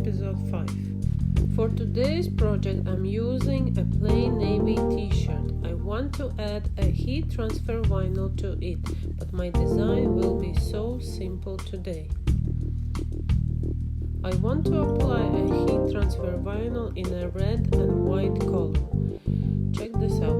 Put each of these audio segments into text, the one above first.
episode 5. For today's project I'm using a plain navy t-shirt. I want to add a heat transfer vinyl to it, but my design will be so simple today. I want to apply a heat transfer vinyl in a red and white color. Check this out.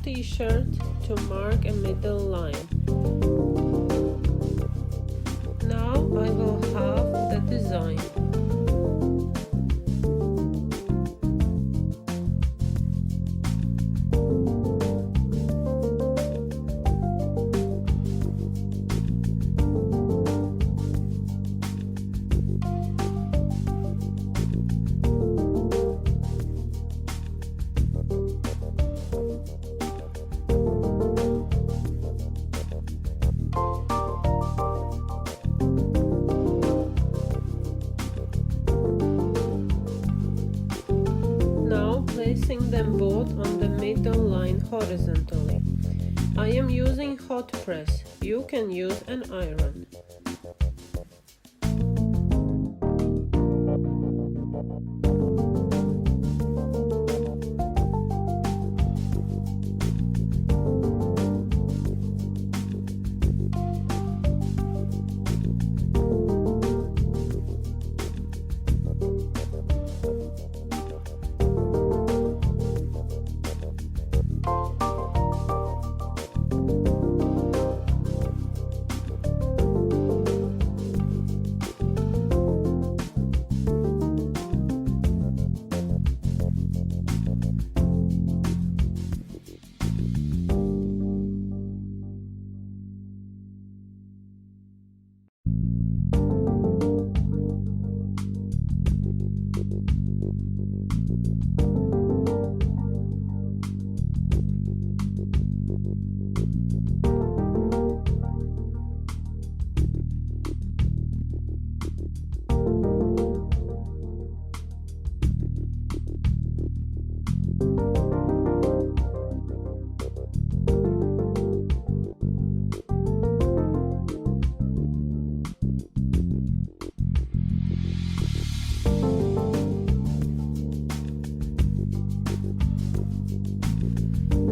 T-shirt to mark a middle line. Now I will have the design. Placing them both on the middle line horizontally. I am using hot press. You can use an iron.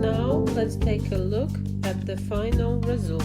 Now let's take a look at the final result.